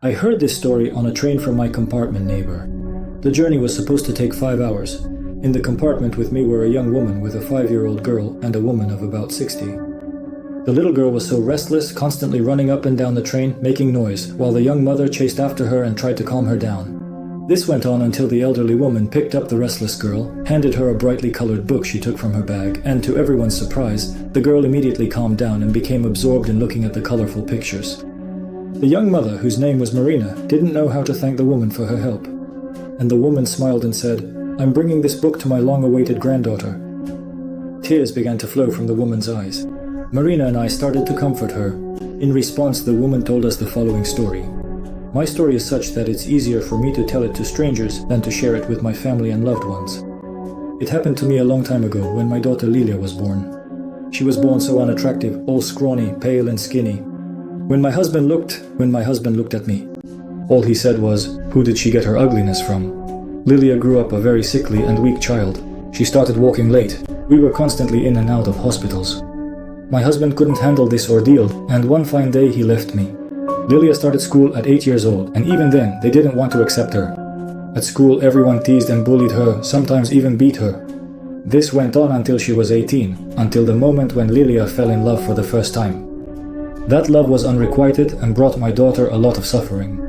I heard this story on a train from my compartment neighbor. The journey was supposed to take 5 hours. In the compartment with me were a young woman with a 5-year-old girl and a woman of about 60. The little girl was so restless, constantly running up and down the train, making noise, while the young mother chased after her and tried to calm her down. This went on until the elderly woman picked up the restless girl, handed her a brightly colored book she took from her bag, and to everyone's surprise, the girl immediately calmed down and became absorbed in looking at the colorful pictures. The young mother, whose name was Marina, didn't know how to thank the woman for her help. And the woman smiled and said, "I'm bringing this book to my long-awaited granddaughter." Tears began to flow from the woman's eyes. Marina and I started to comfort her. In response, the woman told us the following story. My story is such that it's easier for me to tell it to strangers than to share it with my family and loved ones. It happened to me a long time ago when my daughter Lilia was born. She was born so unattractive, all scrawny, pale and skinny. When my husband looked at me, all he said was, "Who did she get her ugliness from?" Lilia grew up a very sickly and weak child. She started walking late. We were constantly in and out of hospitals. My husband couldn't handle this ordeal, and one fine day he left me. Lilia started school at 8 years old, and even then, they didn't want to accept her. At school, everyone teased and bullied her, sometimes even beat her. This went on until she was 18, until the moment when Lilia fell in love for the first time. That love was unrequited and brought my daughter a lot of suffering.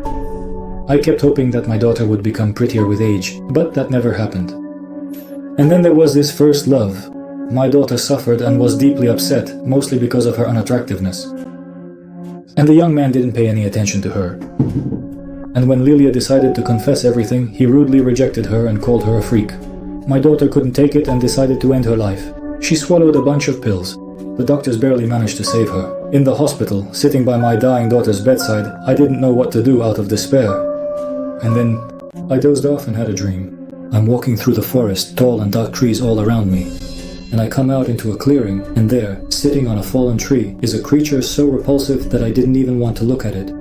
I kept hoping that my daughter would become prettier with age, but that never happened. And then there was this first love. My daughter suffered and was deeply upset, mostly because of her unattractiveness. And the young man didn't pay any attention to her. And when Lilia decided to confess everything, he rudely rejected her and called her a freak. My daughter couldn't take it and decided to end her life. She swallowed a bunch of pills. The doctors barely managed to save her. In the hospital, sitting by my dying daughter's bedside, I didn't know what to do out of despair. And then, I dozed off and had a dream. I'm walking through the forest, tall and dark trees all around me. And I come out into a clearing, and there, sitting on a fallen tree, is a creature so repulsive that I didn't even want to look at it.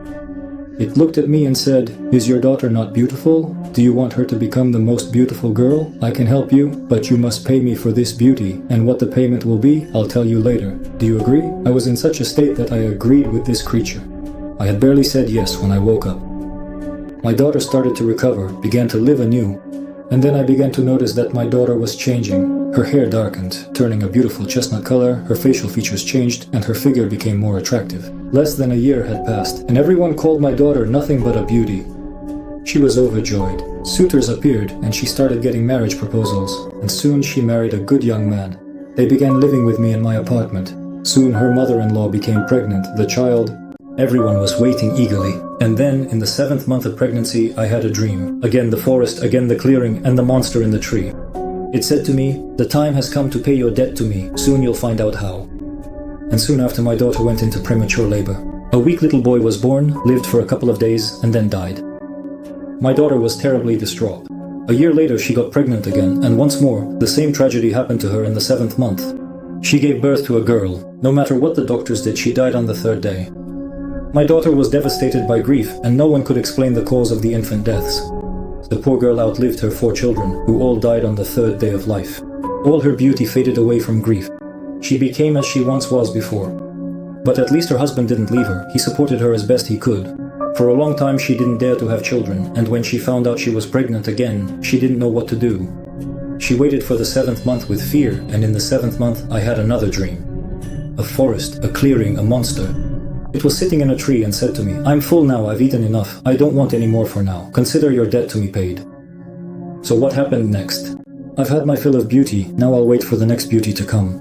It looked at me and said, "Is your daughter not beautiful? Do you want her to become the most beautiful girl? I can help you, but you must pay me for this beauty, and what the payment will be, I'll tell you later. Do you agree?" I was in such a state that I agreed with this creature. I had barely said yes when I woke up. My daughter started to recover, began to live anew, and then I began to notice that my daughter was changing. Her hair darkened, turning a beautiful chestnut color, her facial features changed, and her figure became more attractive. Less than a year had passed, and everyone called my daughter nothing but a beauty. She was overjoyed. Suitors appeared, and she started getting marriage proposals, and soon she married a good young man. They began living with me in my apartment. Soon her mother-in-law became pregnant, the child. Everyone was waiting eagerly. And then, in the 7th month of pregnancy, I had a dream. Again the forest, again the clearing, and the monster in the tree. It said to me, "The time has come to pay your debt to me. Soon you'll find out how." And soon after, my daughter went into premature labor. A weak little boy was born, lived for a couple of days, and then died. My daughter was terribly distraught. A year later, she got pregnant again, and once more, the same tragedy happened to her in the 7th month. She gave birth to a girl. No matter what the doctors did, she died on the 3rd day. My daughter was devastated by grief, and no one could explain the cause of the infant deaths. The poor girl outlived her 4 children, who all died on the 3rd day of life. All her beauty faded away from grief. She became as she once was before. But at least her husband didn't leave her. He supported her as best he could. For a long time she didn't dare to have children, and when she found out she was pregnant again, she didn't know what to do. She waited for the 7th month with fear, and in the 7th month I had another dream. A forest, a clearing, a monster. It was sitting in a tree and said to me, "I'm full now, I've eaten enough. I don't want any more for now. Consider your debt to me paid." So what happened next? I've had my fill of beauty, now I'll wait for the next beauty to come.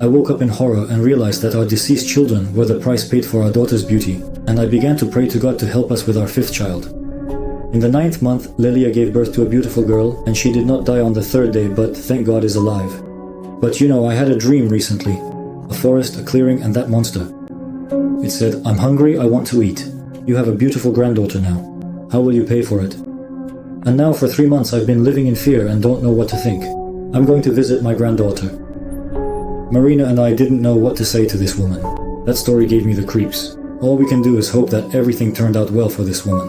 I woke up in horror and realized that our deceased children were the price paid for our daughter's beauty, and I began to pray to God to help us with our 5th child. In the 9th month, Lilia gave birth to a beautiful girl, and she did not die on the 3rd day, but thank God is alive. But you know, I had a dream recently. A forest, a clearing, and that monster. It said, "I'm hungry, I want to eat. You have a beautiful granddaughter now. How will you pay for it?" And now for 3 months I've been living in fear and don't know what to think. I'm going to visit my granddaughter. Marina and I didn't know what to say to this woman. That story gave me the creeps. All we can do is hope that everything turned out well for this woman.